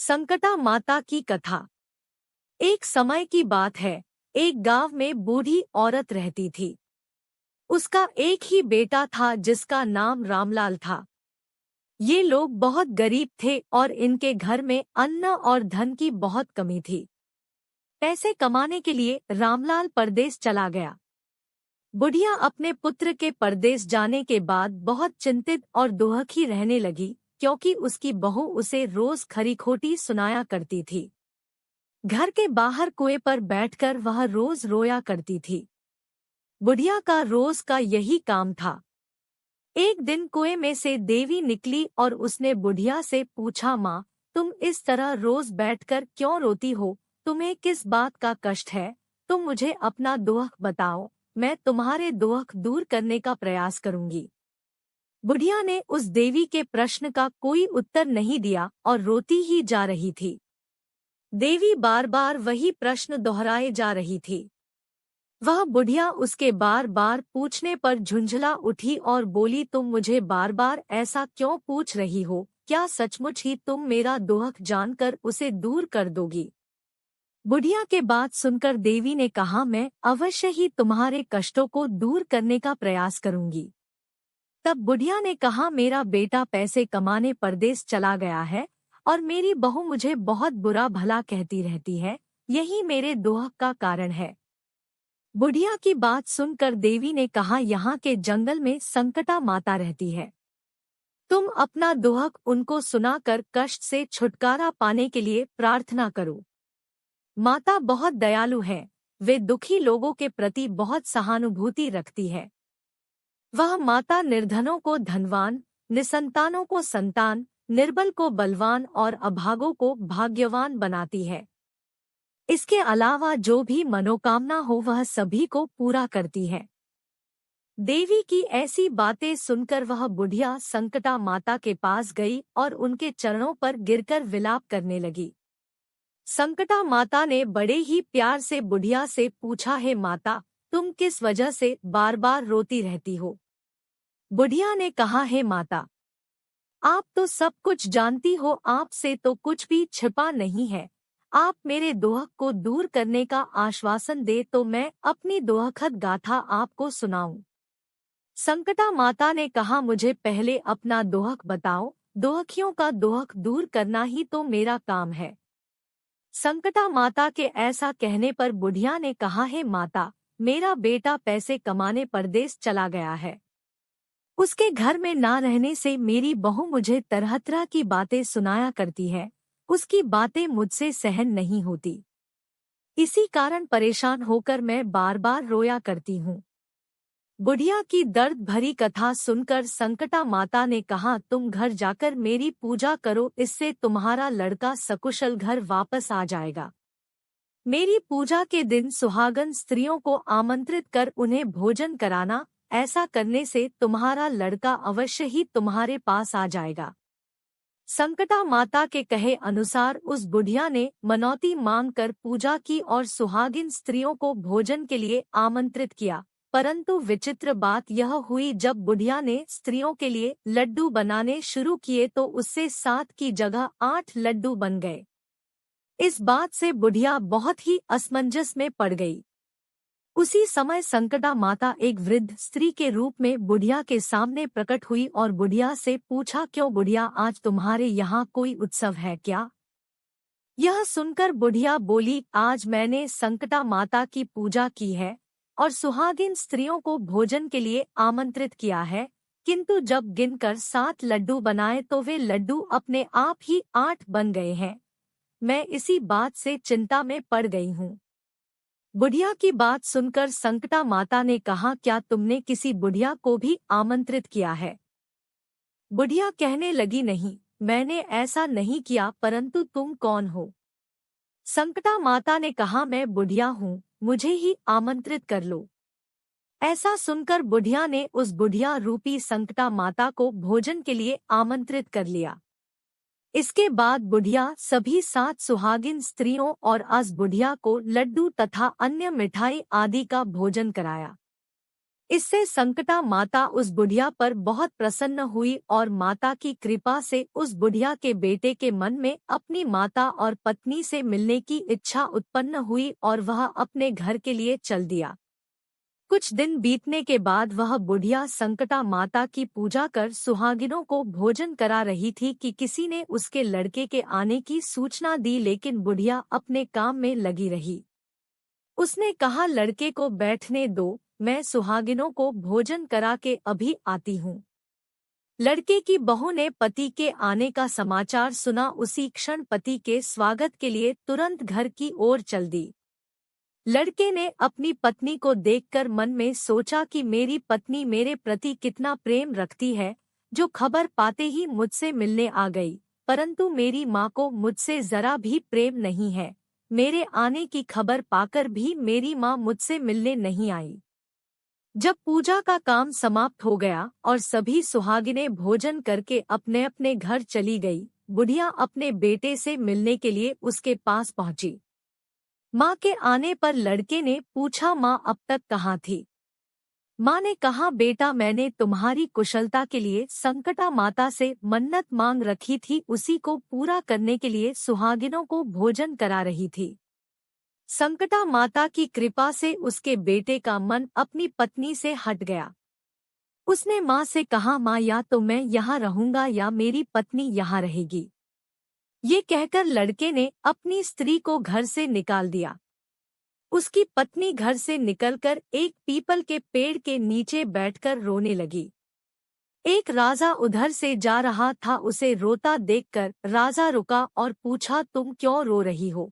संकटा माता की कथा। एक समय की बात है। एक गांव में बूढ़ी औरत रहती थी। उसका एक ही बेटा था जिसका नाम रामलाल था। ये लोग बहुत गरीब थे और इनके घर में अन्न और धन की बहुत कमी थी। पैसे कमाने के लिए रामलाल परदेश चला गया। बुढ़िया अपने पुत्र के परदेश जाने के बाद बहुत चिंतित और दुखी रहने लगी, क्योंकि उसकी बहू उसे रोज खरी खोटी सुनाया करती थी। घर के बाहर कुएं पर बैठकर वह रोज रोया करती थी। बुढ़िया का रोज का यही काम था। एक दिन कुएं में से देवी निकली और उसने बुढ़िया से पूछा, माँ, तुम इस तरह रोज बैठकर क्यों रोती हो? तुम्हें किस बात का कष्ट है? तुम मुझे अपना दुख बताओ, मैं तुम्हारे दुख दूर करने का प्रयास करूंगी। बुढ़िया ने उस देवी के प्रश्न का कोई उत्तर नहीं दिया और रोती ही जा रही थी। देवी बार बार वही प्रश्न दोहराए जा रही थी। वह बुढ़िया उसके बार बार पूछने पर झुंझला उठी और बोली, तुम मुझे बार बार ऐसा क्यों पूछ रही हो? क्या सचमुच ही तुम मेरा दुख जानकर उसे दूर कर दोगी? बुढ़िया के बात सुनकर देवी ने कहा, मैं अवश्य ही तुम्हारे कष्टों को दूर करने का प्रयास करूंगी। तब बुढ़िया ने कहा, मेरा बेटा पैसे कमाने परदेश चला गया है और मेरी बहू मुझे बहुत बुरा भला कहती रहती है। यही मेरे दुख का कारण है। बुढ़िया की बात सुनकर देवी ने कहा, यहाँ के जंगल में संकटा माता रहती है। तुम अपना दुख उनको सुनाकर कष्ट से छुटकारा पाने के लिए प्रार्थना करो। माता बहुत दयालु है। वे दुखी लोगों के प्रति बहुत सहानुभूति रखती है। वह माता निर्धनों को धनवान, निसंतानों को संतान, निर्बल को बलवान और अभागों को भाग्यवान बनाती है। इसके अलावा जो भी मनोकामना हो वह सभी को पूरा करती है। देवी की ऐसी बातें सुनकर वह बुढ़िया संकटा माता के पास गई और उनके चरणों पर गिरकर विलाप करने लगी। संकटा माता ने बड़े ही प्यार से बुढ़िया से पूछा, हे माता, तुम किस वजह से बार बार रोती रहती हो? बुढ़िया ने कहा, हे माता, आप तो सब कुछ जानती हो, आपसे तो कुछ भी छिपा नहीं है। आप मेरे दुख को दूर करने का आश्वासन दे तो मैं अपनी दुखद गाथा आपको सुनाऊं। संकटा माता ने कहा, मुझे पहले अपना दुख बताओ। दुखियों का दुख दूर करना ही तो मेरा काम है। संकटा माता के ऐसा कहने पर बुढ़िया ने कहा, हे माता, मेरा बेटा पैसे कमाने परदेश चला गया है। उसके घर में ना रहने से मेरी बहू मुझे तरह तरह की बातें सुनाया करती है। उसकी बातें मुझसे सहन नहीं होती। इसी कारण परेशान होकर मैं बार बार रोया करती हूँ। बुढ़िया की दर्द भरी कथा सुनकर संकटा माता ने कहा, तुम घर जाकर मेरी पूजा करो, इससे तुम्हारा लड़का सकुशल घर वापस आ जाएगा। मेरी पूजा के दिन सुहागन स्त्रियों को आमंत्रित कर उन्हें भोजन कराना। ऐसा करने से तुम्हारा लड़का अवश्य ही तुम्हारे पास आ जाएगा। संकटा माता के कहे अनुसार उस बुढ़िया ने मनौती मांगकर पूजा की और सुहागिन स्त्रियों को भोजन के लिए आमंत्रित किया। परंतु विचित्र बात यह हुई, जब बुढ़िया ने स्त्रियों के लिए लड्डू बनाने शुरू किए तो उससे 7 की जगह 8 लड्डू बन गए। इस बात से बुढ़िया बहुत ही असमंजस में पड़ गई। उसी समय संकटा माता एक वृद्ध स्त्री के रूप में बुढ़िया के सामने प्रकट हुई और बुढ़िया से पूछा, क्यों बुढ़िया, आज तुम्हारे यहाँ कोई उत्सव है क्या? यह सुनकर बुढ़िया बोली, आज मैंने संकटा माता की पूजा की है और सुहागिन स्त्रियों को भोजन के लिए आमंत्रित किया है, किंतु जब गिनकर 7 लड्डू बनाए तो वे लड्डू अपने आप ही 8 बन गए हैं। मैं इसी बात से चिंता में पड़ गई हूँ। बुढ़िया की बात सुनकर संकटा माता ने कहा, क्या तुमने किसी बुढ़िया को भी आमंत्रित किया है? बुढ़िया कहने लगी, नहीं, मैंने ऐसा नहीं किया, परंतु तुम कौन हो? संकटा माता ने कहा, मैं बुढ़िया हूँ, मुझे ही आमंत्रित कर लो। ऐसा सुनकर बुढ़िया ने उस बुढ़िया रूपी संकटा माता को भोजन के लिए आमंत्रित कर लिया। इसके बाद बुढ़िया सभी 7 सुहागिन स्त्रियों और अस बुढ़िया को लड्डू तथा अन्य मिठाई आदि का भोजन कराया। इससे संकटा माता उस बुढ़िया पर बहुत प्रसन्न हुई और माता की कृपा से उस बुढ़िया के बेटे के मन में अपनी माता और पत्नी से मिलने की इच्छा उत्पन्न हुई और वह अपने घर के लिए चल दिया। कुछ दिन बीतने के बाद वह बुढ़िया संकटा माता की पूजा कर सुहागिनों को भोजन करा रही थी कि किसी ने उसके लड़के के आने की सूचना दी, लेकिन बुढ़िया अपने काम में लगी रही। उसने कहा, लड़के को बैठने दो, मैं सुहागिनों को भोजन करा के अभी आती हूँ। लड़के की बहू ने पति के आने का समाचार सुना, उसी क्षण पति के स्वागत के लिए तुरंत घर की ओर चल दी। लड़के ने अपनी पत्नी को देखकर मन में सोचा कि मेरी पत्नी मेरे प्रति कितना प्रेम रखती है, जो खबर पाते ही मुझसे मिलने आ गई, परंतु मेरी माँ को मुझसे जरा भी प्रेम नहीं है। मेरे आने की खबर पाकर भी मेरी माँ मुझसे मिलने नहीं आई। जब पूजा का काम समाप्त हो गया और सभी सुहागिनें भोजन करके अपने अपने घर चली गई, बुढ़िया अपने बेटे से मिलने के लिए उसके पास पहुंची। माँ के आने पर लड़के ने पूछा, माँ अब तक कहाँ थी? माँ ने कहा, बेटा मैंने तुम्हारी कुशलता के लिए संकटा माता से मन्नत मांग रखी थी, उसी को पूरा करने के लिए सुहागिनों को भोजन करा रही थी। संकटा माता की कृपा से उसके बेटे का मन अपनी पत्नी से हट गया। उसने माँ से कहा, माँ या तो मैं यहाँ रहूंगा या मेरी पत्नी यहाँ रहेगी। ये कहकर लड़के ने अपनी स्त्री को घर से निकाल दिया। उसकी पत्नी घर से निकलकर एक पीपल के पेड़ के नीचे बैठकर रोने लगी। एक राजा उधर से जा रहा था, उसे रोता देखकर राजा रुका और पूछा, तुम क्यों रो रही हो?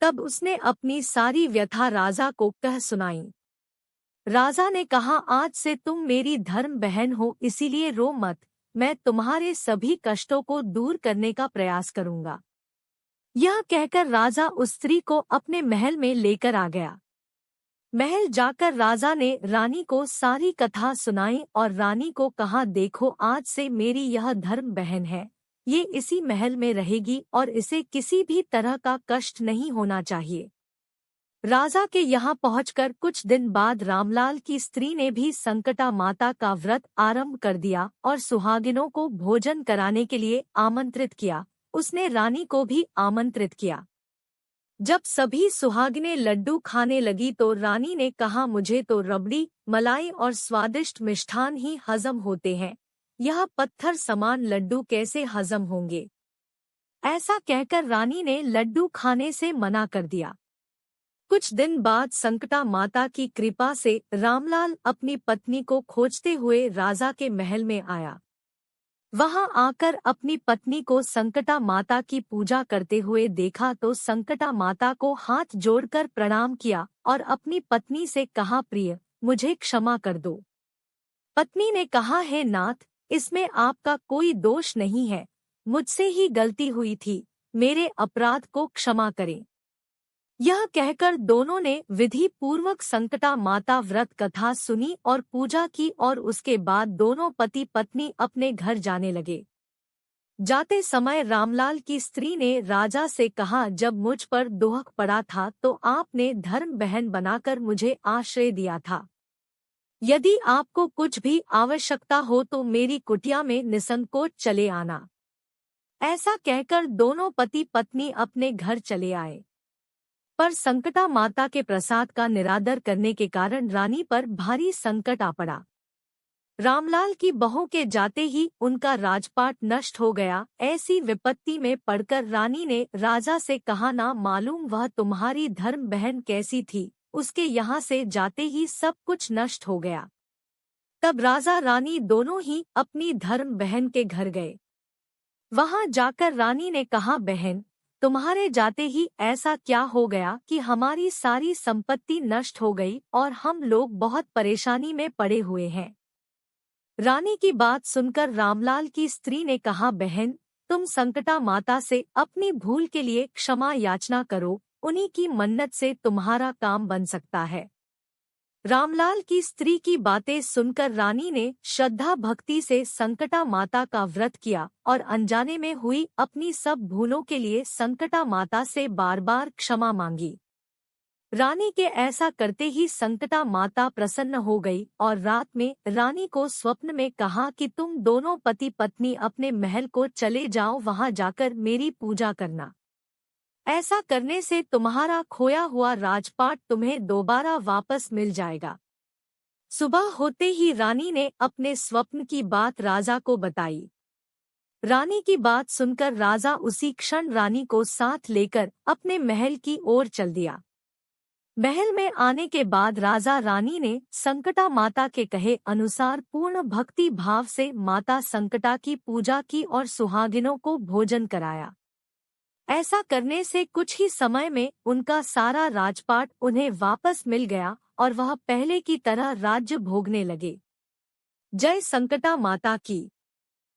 तब उसने अपनी सारी व्यथा राजा को कह सुनाई। राजा ने कहा, आज से तुम मेरी धर्म बहन हो, इसीलिए रो मत, मैं तुम्हारे सभी कष्टों को दूर करने का प्रयास करूंगा। यह कहकर राजा उस स्त्री को अपने महल में लेकर आ गया। महल जाकर राजा ने रानी को सारी कथा सुनाई और रानी को कहा, देखो आज से मेरी यह धर्म बहन है, ये इसी महल में रहेगी और इसे किसी भी तरह का कष्ट नहीं होना चाहिए। राजा के यहाँ पहुंचकर कुछ दिन बाद रामलाल की स्त्री ने भी संकटा माता का व्रत आरंभ कर दिया और सुहागिनों को भोजन कराने के लिए आमंत्रित किया। उसने रानी को भी आमंत्रित किया। जब सभी सुहागिनें लड्डू खाने लगी तो रानी ने कहा, मुझे तो रबड़ी, मलाई और स्वादिष्ट मिष्ठान ही हजम होते हैं, यह पत्थर समान लड्डू कैसे हजम होंगे? ऐसा कहकर रानी ने लड्डू खाने से मना कर दिया। कुछ दिन बाद संकटा माता की कृपा से रामलाल अपनी पत्नी को खोजते हुए राजा के महल में आया। वहां आकर अपनी पत्नी को संकटा माता की पूजा करते हुए देखा तो संकटा माता को हाथ जोड़कर प्रणाम किया और अपनी पत्नी से कहा, प्रिय, मुझे क्षमा कर दो। पत्नी ने कहा, हे नाथ, इसमें आपका कोई दोष नहीं है, मुझसे ही गलती हुई थी, मेरे अपराध को क्षमा करें। यह कहकर दोनों ने विधि पूर्वक संकटा माता व्रत कथा सुनी और पूजा की और उसके बाद दोनों पति पत्नी अपने घर जाने लगे। जाते समय रामलाल की स्त्री ने राजा से कहा, जब मुझ पर दोहक पड़ा था तो आपने धर्म बहन बनाकर मुझे आश्रय दिया था। यदि आपको कुछ भी आवश्यकता हो तो मेरी कुटिया में निसंकोच चले आना। ऐसा कहकर दोनों पति पत्नी अपने घर चले आए। पर संकटा माता के प्रसाद का निरादर करने के कारण रानी पर भारी संकट आ पड़ा। रामलाल की बहू के जाते ही उनका राजपाट नष्ट हो गया। ऐसी विपत्ति में पड़कर रानी ने राजा से कहा, ना मालूम वह तुम्हारी धर्म बहन कैसी थी, उसके यहाँ से जाते ही सब कुछ नष्ट हो गया। तब राजा रानी दोनों ही अपनी धर्म बहन के घर गए। वहां जाकर रानी ने कहा, बहन, तुम्हारे जाते ही ऐसा क्या हो गया कि हमारी सारी संपत्ति नष्ट हो गई और हम लोग बहुत परेशानी में पड़े हुए हैं। रानी की बात सुनकर रामलाल की स्त्री ने कहा, बहन, तुम संकटा माता से अपनी भूल के लिए क्षमा याचना करो, उन्हीं की मन्नत से तुम्हारा काम बन सकता है। रामलाल की स्त्री की बातें सुनकर रानी ने श्रद्धा भक्ति से संकटा माता का व्रत किया और अनजाने में हुई अपनी सब भूलों के लिए संकटा माता से बार बार क्षमा मांगी। रानी के ऐसा करते ही संकटा माता प्रसन्न हो गई और रात में रानी को स्वप्न में कहा कि तुम दोनों पति पत्नी अपने महल को चले जाओ, वहां जाकर मेरी पूजा करना। ऐसा करने से तुम्हारा खोया हुआ राजपाट तुम्हें दोबारा वापस मिल जाएगा। सुबह होते ही रानी ने अपने स्वप्न की बात राजा को बताई। रानी की बात सुनकर राजा उसी क्षण रानी को साथ लेकर अपने महल की ओर चल दिया। महल में आने के बाद राजा रानी ने संकटा माता के कहे अनुसार पूर्ण भक्ति भाव से माता संकटा की पूजा की और सुहागिनों को भोजन कराया। ऐसा करने से कुछ ही समय में उनका सारा राजपाट उन्हें वापस मिल गया और वह पहले की तरह राज्य भोगने लगे। जय संकटा माता की।